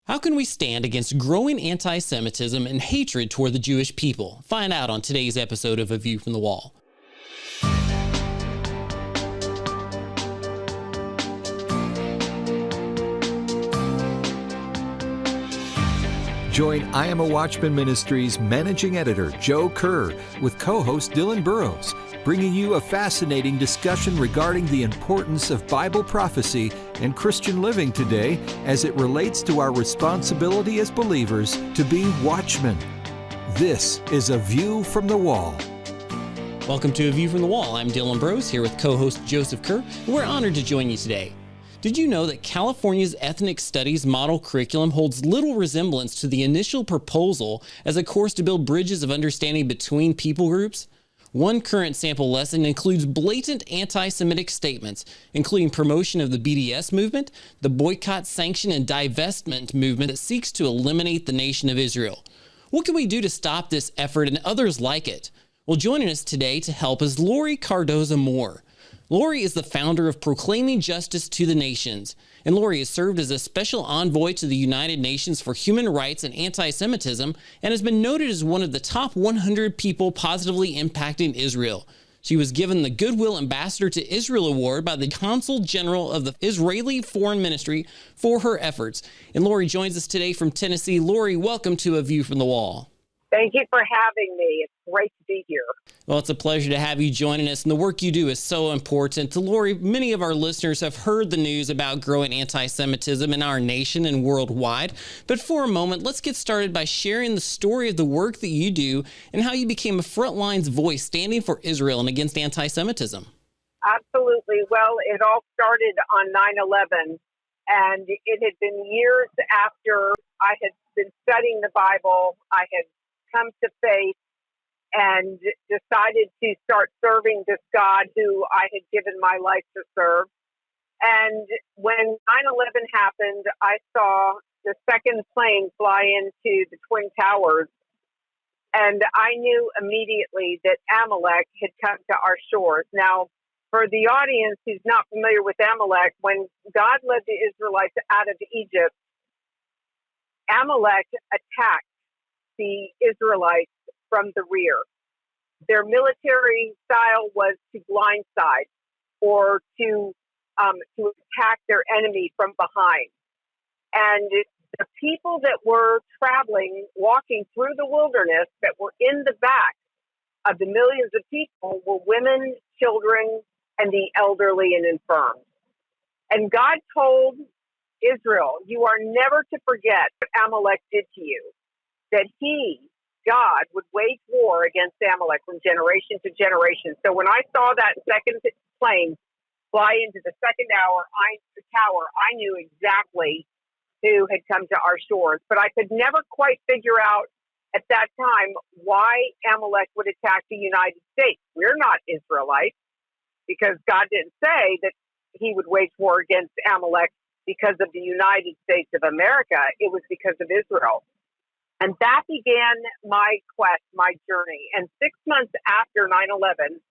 How can we stand against growing anti-Semitism and hatred toward the Jewish people? Find out on today's episode of A View from the Wall. Join I Am a Watchman Ministries Managing Editor Joe Kerr with co-host Dylan Burrows, bringing you a fascinating discussion regarding the importance of Bible prophecy and Christian living today as it relates to our responsibility as believers to be watchmen. This is A View from the Wall. Welcome to A View from the Wall. I'm Dylan Burrows here with co-host Joseph Kerr, and we're honored to join you today. Did you know that California's Ethnic Studies model curriculum holds little resemblance to the initial proposal as a course to build bridges of understanding between people groups? One current sample lesson includes blatant anti-Semitic statements, including promotion of the BDS movement, the boycott, sanction, and divestment movement that seeks to eliminate the nation of Israel. What can we do to stop this effort and others like it? Well, joining us today to help is Laurie Cardoza-Moore. Laurie is the founder of Proclaiming Justice to the Nations, and Laurie has served as a special envoy to the United Nations for Human Rights and Anti-Semitism and has been noted as one of the top 100 people positively impacting Israel. She was given the Goodwill Ambassador to Israel Award by the Consul General of the Israeli Foreign Ministry for her efforts. And Laurie joins us today from Tennessee. Laurie, welcome to A View from the Wall. Thank you for having me. It's great to be here. Well, it's a pleasure to have you joining us, and the work you do is so important. To Laurie, many of our listeners have heard the news about growing anti-Semitism in our nation and worldwide. But for a moment, let's get started by sharing the story of the work that you do and how you became a frontlines voice standing for Israel and against anti-Semitism. Absolutely. Well, it all started on 9/11, and it had been years after I had been studying the Bible. I had come to faith and decided to start serving this God who I had given my life to serve. And when 9/11 happened, I saw the second plane fly into the Twin Towers, and I knew immediately that Amalek had come to our shores. Now, for the audience who's not familiar with Amalek, when God led the Israelites out of Egypt, Amalek attacked the Israelites from the rear. Their military style was to blindside or to attack their enemy from behind. And the people that were traveling, walking through the wilderness, that were in the back of the millions of people were women, children, and the elderly and infirm. And God told Israel, you are never to forget what Amalek did to you, that he, God, would wage war against Amalek from generation to generation. So when I saw that second plane fly into the second tower, I knew exactly who had come to our shores. But I could never quite figure out at that time why Amalek would attack the United States. We're not Israelites, because God didn't say that he would wage war against Amalek because of the United States of America. It was because of Israel. And that began my quest, my journey. And 6 months after 9/11,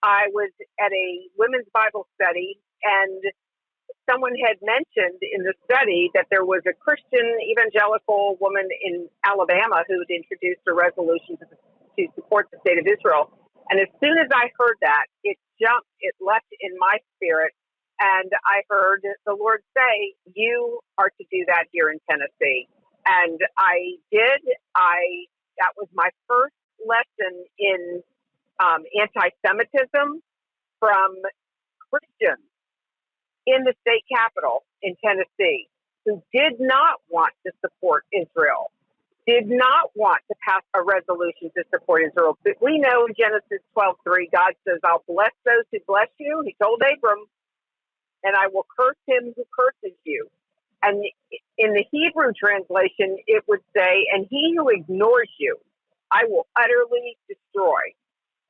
I was at a women's Bible study, and someone had mentioned in the study that there was a Christian evangelical woman in Alabama who had introduced a resolution to support the state of Israel. And as soon as I heard that, it leapt in my spirit. And I heard the Lord say, you are to do that here in Tennessee. And I did. That was my first lesson in anti-Semitism from Christians in the state capitol in Tennessee who did not want to support Israel, did not want to pass a resolution to support Israel. But we know in Genesis 12:3, God says, I'll bless those who bless you. He told Abram, and I will curse him who curses you. And in the Hebrew translation, it would say, and he who ignores you, I will utterly destroy.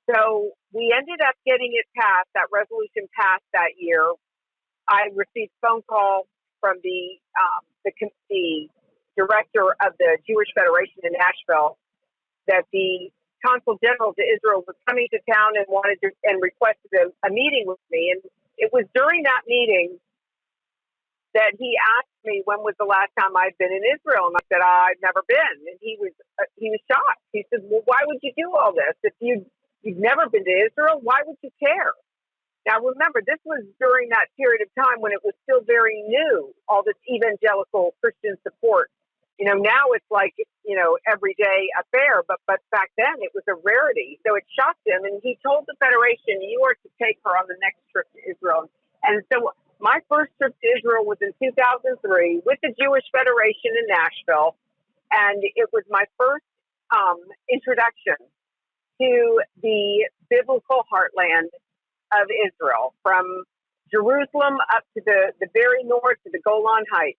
So we ended up getting it passed, that resolution passed that year. I received a phone call from the director of the Jewish Federation in Nashville that the Consul General to Israel was coming to town and requested a meeting with me. And it was during that meeting that he asked me when was the last time I'd been in Israel, and I said I've never been, and he was shocked. He said, "Well, why would you do all this if you've never been to Israel? Why would you care?" Now, remember, this was during that period of time when it was still very new, all this evangelical Christian support. Now it's like, everyday affair, but back then it was a rarity. So it shocked him, and he told the Federation, "You are to take her on the next trip to Israel." And so my first trip to Israel was in 2003 with the Jewish Federation in Nashville, and it was my first introduction to the biblical heartland of Israel, from Jerusalem up to the very north to the Golan Heights.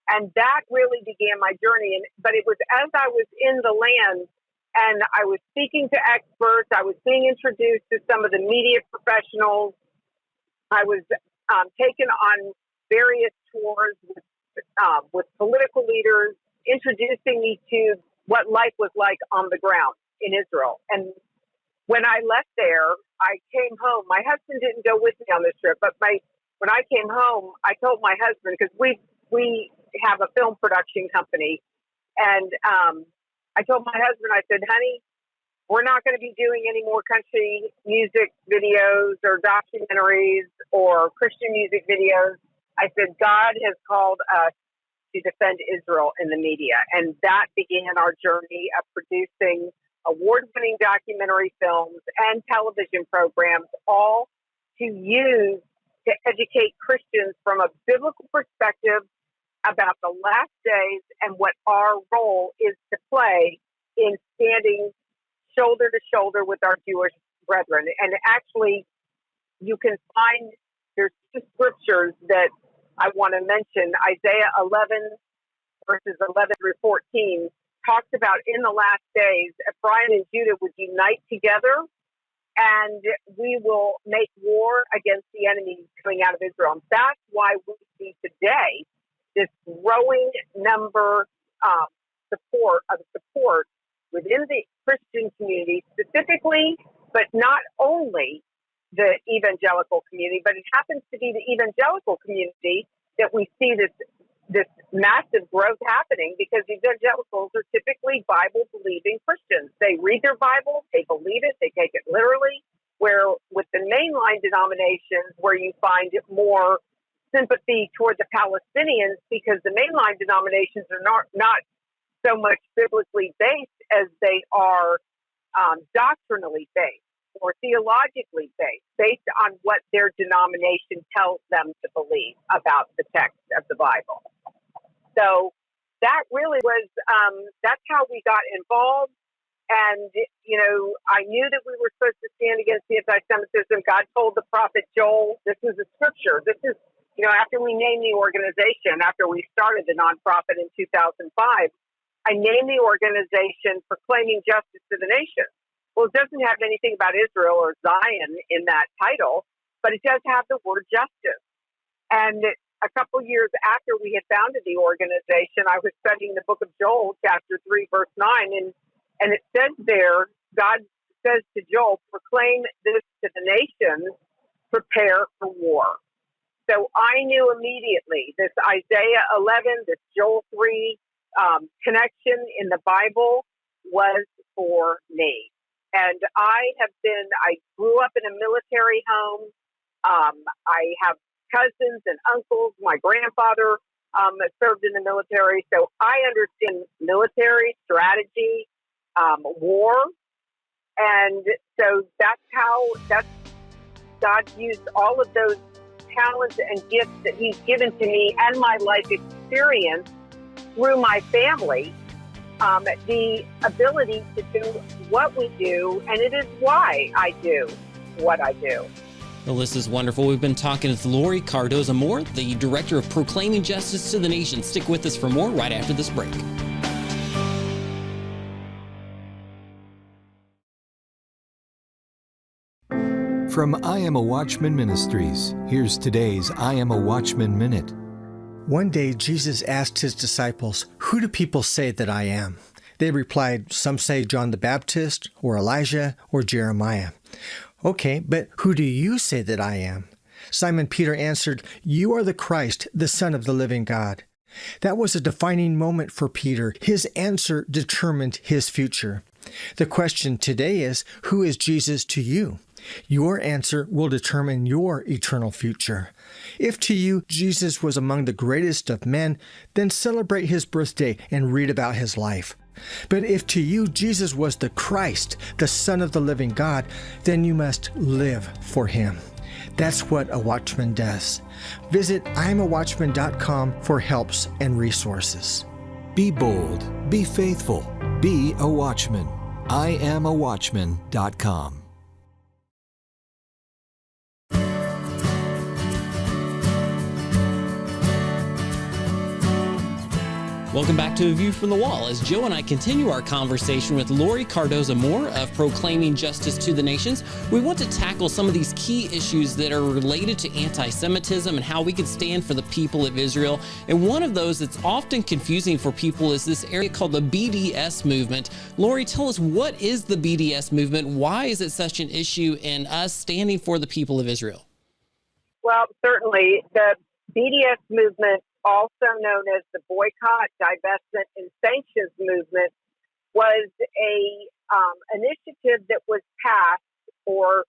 And that really began my journey. But it was as I was in the land and I was speaking to experts, I was being introduced to some of the media professionals, I was taken on various tours with political leaders, introducing me to what life was like on the ground in Israel. And when I left there, I came home. My husband didn't go with me on this trip, but when I came home, I told my husband, because we have a film production company, and I told my husband, I said, "Honey, we're not going to be doing any more country music videos or documentaries or Christian music videos." I said, "God has called us to defend Israel in the media." And that began our journey of producing award-winning documentary films and television programs, all to use to educate Christians from a biblical perspective about the last days and what our role is to play in standing shoulder to shoulder with our Jewish brethren. And actually, you can find, there's two scriptures that I want to mention. Isaiah 11, verses 11 through 14, talks about in the last days, Ephraim and Judah would unite together, and we will make war against the enemies coming out of Israel. And that's why we see today this growing number support within the Christian community specifically, but not only the evangelical community, but it happens to be the evangelical community that we see this massive growth happening, because evangelicals are typically Bible-believing Christians. They read their Bible, they believe it, they take it literally, where with the mainline denominations, where you find more sympathy toward the Palestinians, because the mainline denominations are not so much biblically based as they are doctrinally based or theologically based on what their denomination tells them to believe about the text of the Bible. So that really was, that's how we got involved. And, I knew that we were supposed to stand against the anti-Semitism. God told the prophet Joel, this was a scripture. This is, after we named the organization, after we started the nonprofit in 2005, I named the organization Proclaiming Justice to the Nations. Well, it doesn't have anything about Israel or Zion in that title, but it does have the word justice. And a couple years after we had founded the organization, I was studying the book of Joel, chapter 3, verse 9, and it says there, God says to Joel, "Proclaim this to the nations, prepare for war." So I knew immediately this Isaiah 11, this Joel 3 connection in the Bible was for me. And I grew up in a military home. I have cousins and uncles. My grandfather served in the military. So I understand military strategy, war. And so that's God used all of those talents and gifts that He's given to me and my life experience through my family, the ability to do what we do, and it is why I do what I do. The list is wonderful. We've been talking with Laurie Cardoza-Moore, the Director of Proclaiming Justice to the Nation. Stick with us for more right after this break. From I Am a Watchman Ministries, here's today's I Am a Watchman Minute. One day, Jesus asked His disciples, "Who do people say that I am?" They replied, "Some say John the Baptist, or Elijah, or Jeremiah." "Okay, but who do you say that I am?" Simon Peter answered, "You are the Christ, the Son of the living God." That was a defining moment for Peter. His answer determined his future. The question today is, who is Jesus to you? Your answer will determine your eternal future. If to you Jesus was among the greatest of men, then celebrate his birthday and read about his life. But if to you Jesus was the Christ, the Son of the living God, then you must live for him. That's what a watchman does. Visit imawatchman.com for helps and resources. Be bold, be faithful, be a watchman. imawatchman.com. Welcome back to A View from the Wall as Joe and I continue our conversation with Laurie Cardoza-Moore of Proclaiming Justice to the Nations. We want to tackle some of these key issues that are related to anti-Semitism and how we can stand for the people of Israel. And one of those that's often confusing for people is this area called the BDS movement. Laurie, tell us, what is the BDS movement? Why is it such an issue in us standing for the people of Israel? Well, certainly the BDS movement, also known as the boycott, divestment, and sanctions movement, was a initiative that was passed or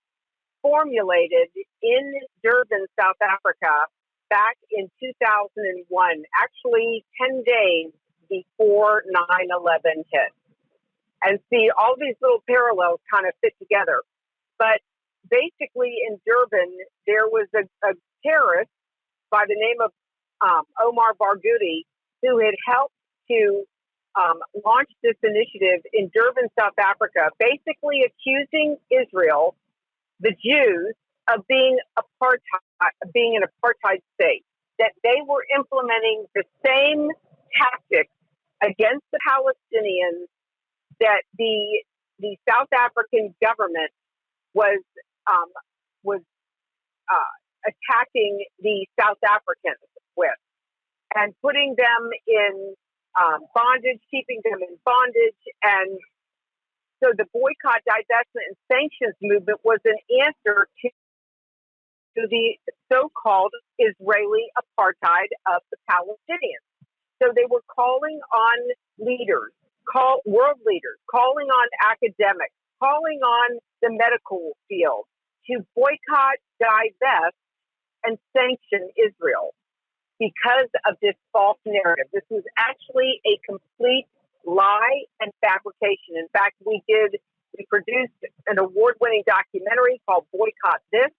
formulated in Durban, South Africa, back in 2001, actually 10 days before 9/11 hit. And see, all these little parallels kind of fit together. But basically in Durban, there was a terrorist by the name of Omar Barghouti, who had helped to launch this initiative in Durban, South Africa, basically accusing Israel, the Jews, of being an apartheid state, that they were implementing the same tactics against the Palestinians that the South African government was attacking the South Africans with, and putting them in bondage, keeping them in bondage. And so the boycott, divestment, and sanctions movement was an answer to the so-called Israeli apartheid of the Palestinians. So they were calling on leaders, world leaders, calling on academics, calling on the medical field to boycott, divest, and sanction Israel because of this false narrative. This was actually a complete lie and fabrication. In fact, we produced an award-winning documentary called Boycott This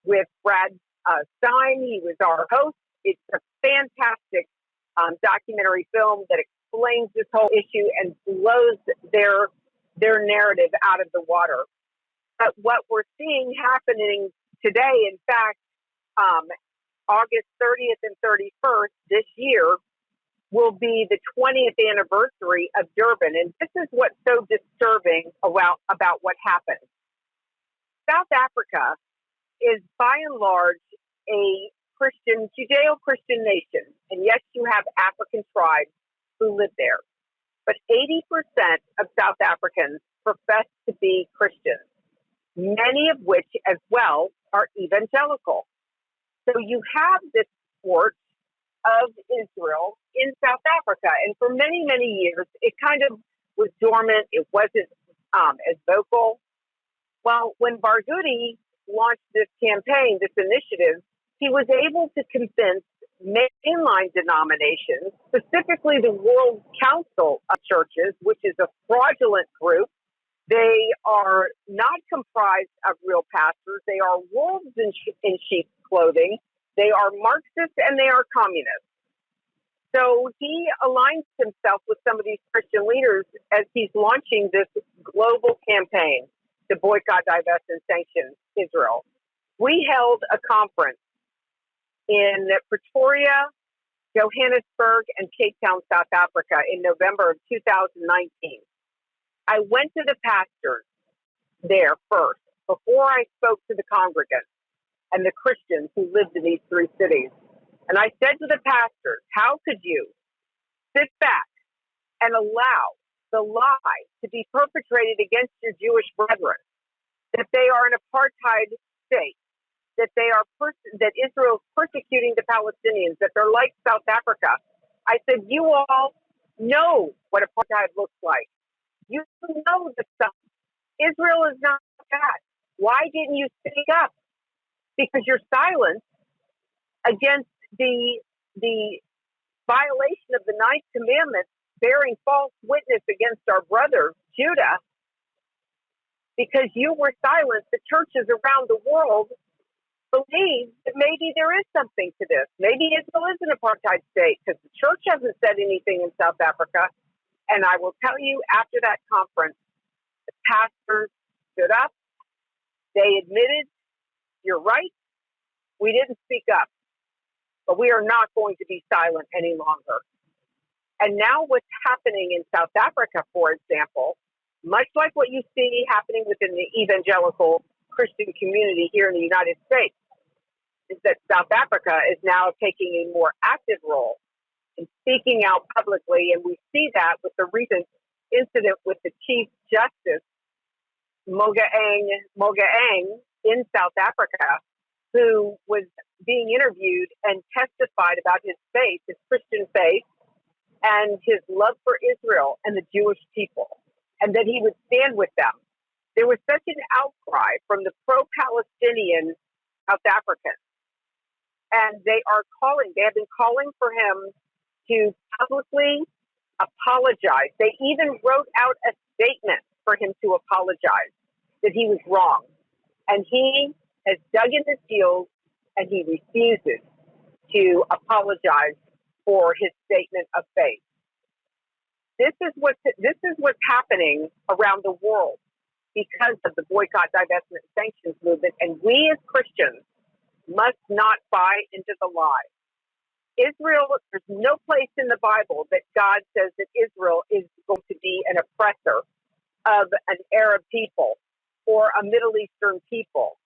with Brad Stein. He was our host. It's a fantastic documentary film that explains this whole issue and blows their narrative out of the water. But what we're seeing happening today, in fact, August 30th and 31st this year will be the 20th anniversary of Durban. And this is what's so disturbing about what happened. South Africa is by and large a Christian, Judeo-Christian nation. And yes, you have African tribes who live there. But 80% of South Africans profess to be Christians, many of which as well are evangelical. So you have this support of Israel in South Africa. And for many, many years, it kind of was dormant. It wasn't as vocal. Well, when Barghouti launched this campaign, this initiative, he was able to convince mainline denominations, specifically the World Council of Churches, which is a fraudulent group. They are not comprised of real pastors. They are wolves in sheep's clothing. They are Marxists and they are communists. So he aligns himself with some of these Christian leaders as he's launching this global campaign to boycott, divest, and sanction Israel. We held a conference in Pretoria, Johannesburg, and Cape Town, South Africa in November of 2019. I went to the pastors there first before I spoke to the congregants and the Christians who lived in these three cities. And I said to the pastors, how could you sit back and allow the lie to be perpetrated against your Jewish brethren, that they are an apartheid state, that that Israel's persecuting the Palestinians, that they're like South Africa. I said, you all know what apartheid looks like. You know the stuff. Israel is not that. Why didn't you speak up? Because your silence against the violation of the Ninth Commandment, bearing false witness against our brother Judah, because you were silent, the churches around the world believe that maybe there is something to this. Maybe Israel is an apartheid state, because the church hasn't said anything in South Africa. And I will tell you, after that conference, the pastors stood up. They admitted, you're right, we didn't speak up, but we are not going to be silent any longer. And now what's happening in South Africa, for example, much like what you see happening within the evangelical Christian community here in the United States, is that South Africa is now taking a more active role in speaking out publicly. And we see that with the recent incident with the Chief Justice, Mogoeng in South Africa, who was being interviewed and testified about his faith, his Christian faith, and his love for Israel and the Jewish people, and that he would stand with them. There was such an outcry from the pro-Palestinian South Africans, and they have been calling for him to publicly apologize. They even wrote out a statement for him to apologize, that he was wrong. And he has dug in his heels, and he refuses to apologize for his statement of faith. This is what's happening around the world because of the boycott, divestment, sanctions movement. And we as Christians must not buy into the lie. Israel, there's no place in the Bible that God says that Israel is going to be an oppressor of an Arab people or a Middle Eastern people.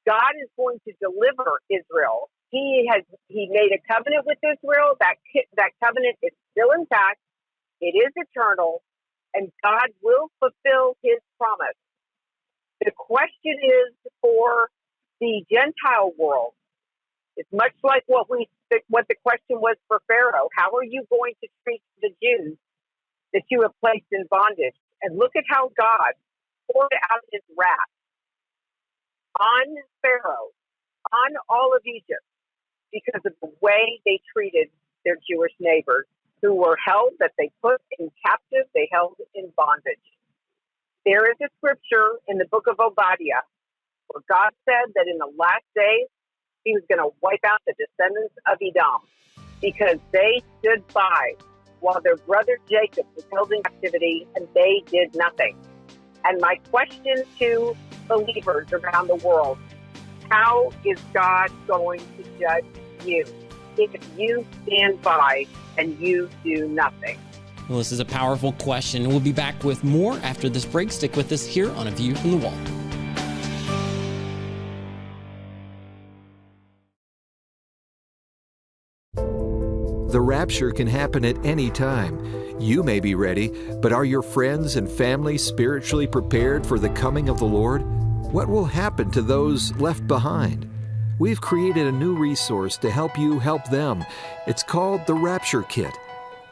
God is going to deliver Israel. He made a covenant with Israel. That covenant is still intact. It is eternal, and God will fulfill his promise. The question is for the Gentile world. It's much like what the question was for Pharaoh. How are you going to treat the Jews that you have placed in bondage? And look at how God poured out his wrath on Pharaoh, on all of Egypt, because of the way they treated their Jewish neighbors who were held, that they put in captive, they held in bondage. There is a scripture in the book of Obadiah where God said that in the last days, he was going to wipe out the descendants of Edom because they stood by while their brother Jacob was held in captivity and they did nothing. And my question to believers around the world, how is God going to judge you if you stand by and you do nothing? Well, this is a powerful question. We'll be back with more after this break. Stick with us here on A View from the Wall. The rapture can happen at any time. You may be ready, but are your friends and family spiritually prepared for the coming of the Lord? What will happen to those left behind? We've created a new resource to help you help them. It's called the Rapture Kit.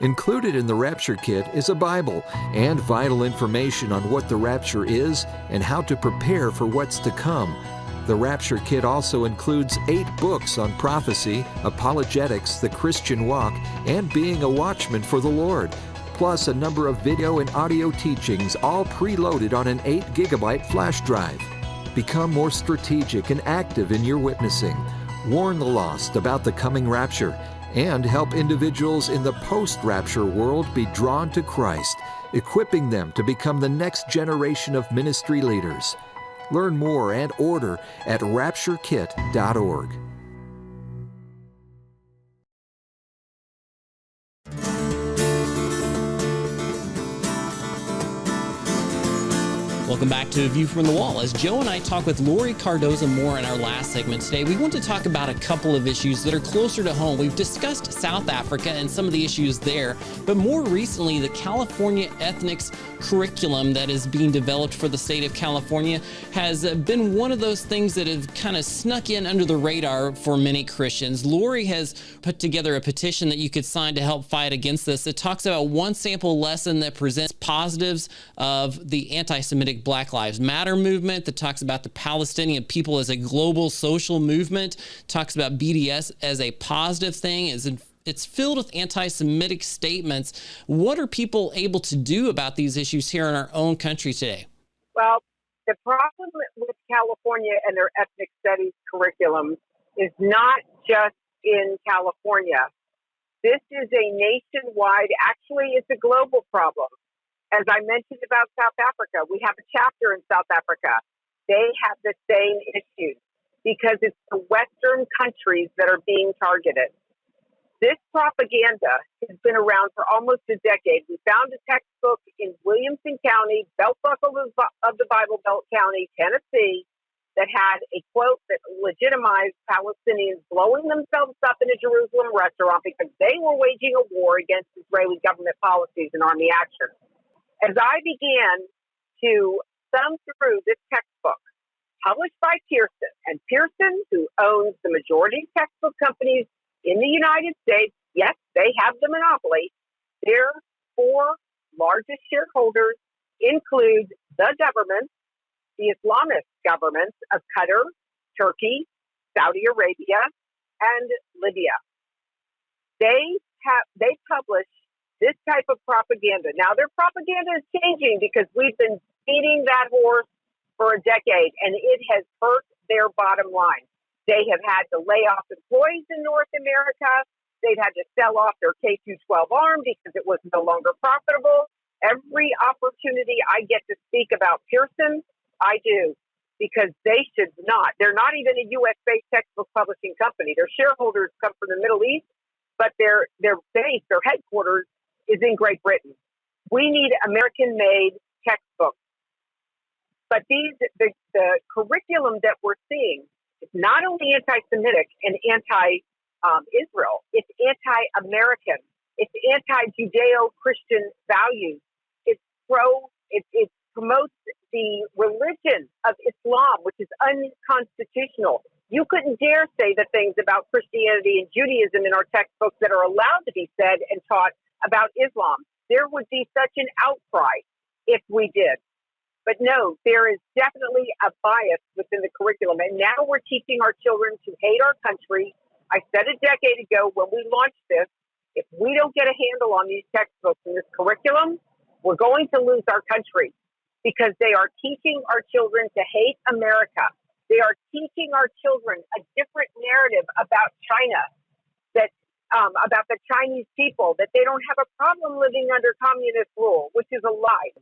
Included in the Rapture Kit is a Bible and vital information on what the rapture is and how to prepare for what's to come. The Rapture Kit also includes 8 books on prophecy, apologetics, the Christian walk, and being a watchman for the Lord, plus a number of video and audio teachings, all preloaded on an 8-gigabyte flash drive. Become more strategic and active in your witnessing. Warn the lost about the coming rapture, and help individuals in the post-rapture world be drawn to Christ, equipping them to become the next generation of ministry leaders. Learn more and order at rapturekit.org. Welcome back to A View from the Wall. As Joe and I talk with Laurie Cardoza-Moore in our last segment today, we want to talk about a couple of issues that are closer to home. We've discussed South Africa and some of the issues there, but more recently, the California ethnics curriculum that is being developed for the state of California has been one of those things that have kind of snuck in under the radar for many Christians. Laurie has put together a petition that you could sign to help fight against this. It talks about one sample lesson that presents positives of the anti-Semitic Black Lives Matter movement, that talks about the Palestinian people as a global social movement, talks about BDS as a positive thing, it's filled with anti-Semitic statements. What are people able to do about these issues here in our own country today? Well, the problem with California and their ethnic studies curriculum is not just in California. This is a nationwide, actually, it's a global problem. As I mentioned about South Africa, we have a chapter in South Africa. They have the same issues because it's the Western countries that are being targeted. This propaganda has been around for almost a decade. We found a textbook in Williamson County, belt buckle of the Bible Belt County, Tennessee, that had a quote that legitimized Palestinians blowing themselves up in a Jerusalem restaurant because they were waging a war against Israeli government policies and army action. As I began to thumb through this textbook, published by Pearson, and Pearson, who owns the majority of textbook companies in the United States, yes, they have the monopoly. Their four largest shareholders include the government, the Islamist governments of Qatar, Turkey, Saudi Arabia, and Libya. They publish this type of propaganda. Now, their propaganda is changing because we've been feeding that horse for a decade, and it has hurt their bottom line. They have had to lay off employees in North America. They've had to sell off their K-12 arm because it was no longer profitable. Every opportunity I get to speak about Pearson, I do, because they should not. They're not even a U.S.-based textbook publishing company. Their shareholders come from the Middle East, but their base, their headquarters, is in Great Britain. We need American-made textbooks. But the curriculum that we're seeing is not only anti-Semitic and anti-Israel, it's anti-American. It's anti-Judeo-Christian values. It promotes the religion of Islam, which is unconstitutional. You couldn't dare say the things about Christianity and Judaism in our textbooks that are allowed to be said and taught about Islam. There would be such an outcry if we did. But no, there is definitely a bias within the curriculum. And now we're teaching our children to hate our country. I said a decade ago when we launched this, if we don't get a handle on these textbooks and this curriculum, we're going to lose our country because they are teaching our children to hate America. They are teaching our children a different narrative about China, about the Chinese people, that they don't have a problem living under communist rule, which is a lie.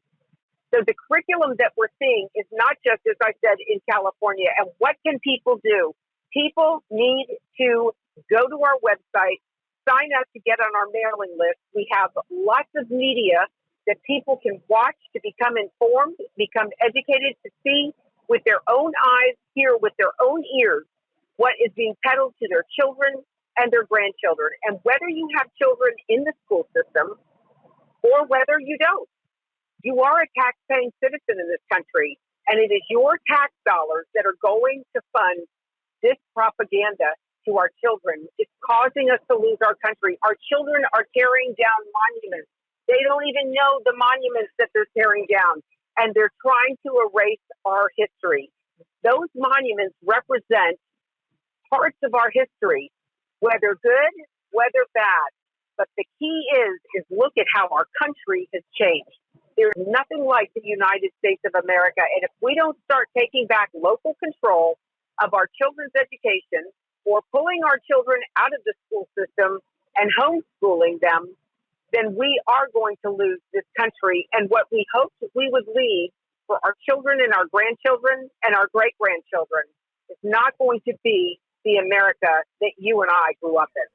So the curriculum that we're seeing is not just, as I said, in California. And what can people do? People need to go to our website, sign up to get on our mailing list. We have lots of media that people can watch to become informed, become educated, to see with their own eyes, hear with their own ears what is being peddled to their children and their grandchildren. And whether you have children in the school system or whether you don't, you are a tax-paying citizen in this country, and it is your tax dollars that are going to fund this propaganda to our children. It's causing us to lose our country. Our children are tearing down monuments. They don't even know the monuments that they're tearing down, and they're trying to erase our history. Those monuments represent parts of our history, whether good, whether bad. But the key is look at how our country has changed. There's nothing like the United States of America. And if we don't start taking back local control of our children's education or pulling our children out of the school system and homeschooling them, then we are going to lose this country. And what we hoped we would leave for our children and our grandchildren and our great-grandchildren is not going to be the America that you and I grew up in.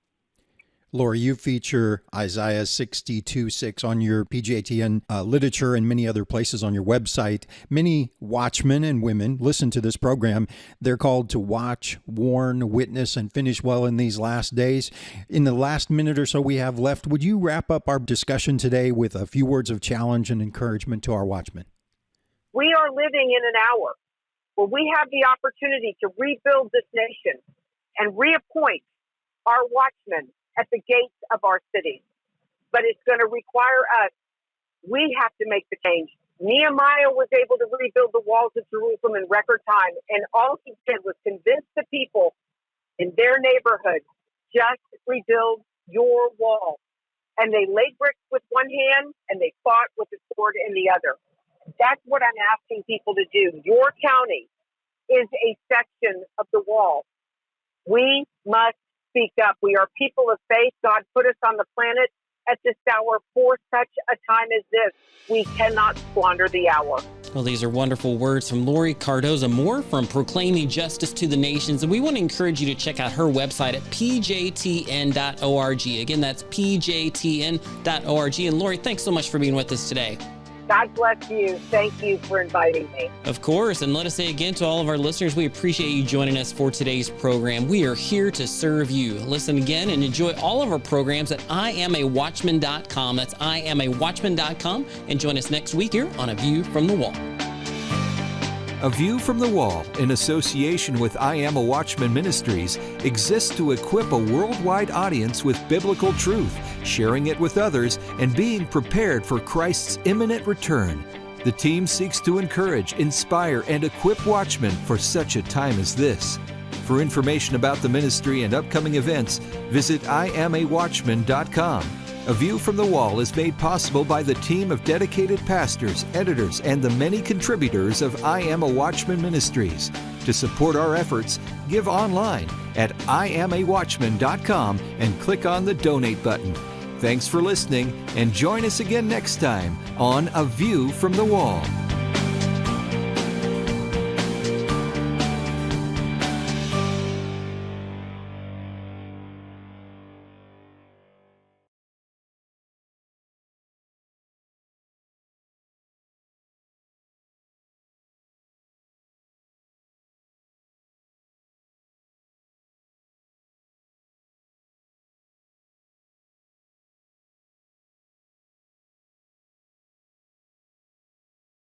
Laurie, you feature Isaiah 62:6 on your PJTN literature and many other places on your website. Many watchmen and women listen to this program. They're called to watch, warn, witness, and finish well in these last days. In the last minute or so we have left, would you wrap up our discussion today with a few words of challenge and encouragement to our watchmen? We are living in an hour where we have the opportunity to rebuild this nation and reappoint our watchmen at the gates of our cities. But it's going to require us. We have to make the change. Nehemiah was able to rebuild the walls of Jerusalem in record time, and all he did was convince the people in their neighborhood, just rebuild your wall. And they laid bricks with one hand, and they fought with the sword in the other. That's what I'm asking people to do. Your county is a section of the wall. We must speak up. We are people of faith. God put us on the planet at this hour for such a time as this. We cannot squander the hour. Well, these are wonderful words from Laurie Cardoza-Moore from Proclaiming Justice to the Nations. And we want to encourage you to check out her website at pjtn.org. Again, that's pjtn.org. And Laurie, thanks so much for being with us today. God bless you. Thank you for inviting me. Of course. And let us say again to all of our listeners, we appreciate you joining us for today's program. We are here to serve you. Listen again and enjoy all of our programs at IamAWatchman.com. That's IamAWatchman.com. And join us next week here on A View from the Wall. A View from the Wall, in association with I Am a Watchman Ministries, exists to equip a worldwide audience with biblical truth, sharing it with others, and being prepared for Christ's imminent return. The team seeks to encourage, inspire, and equip watchmen for such a time as this. For information about the ministry and upcoming events, visit IamAWatchman.com. A View from the Wall is made possible by the team of dedicated pastors, editors, and the many contributors of I Am a Watchman Ministries. To support our efforts, give online at IamAWatchman.com and click on the donate button. Thanks for listening, and join us again next time on A View from the Wall.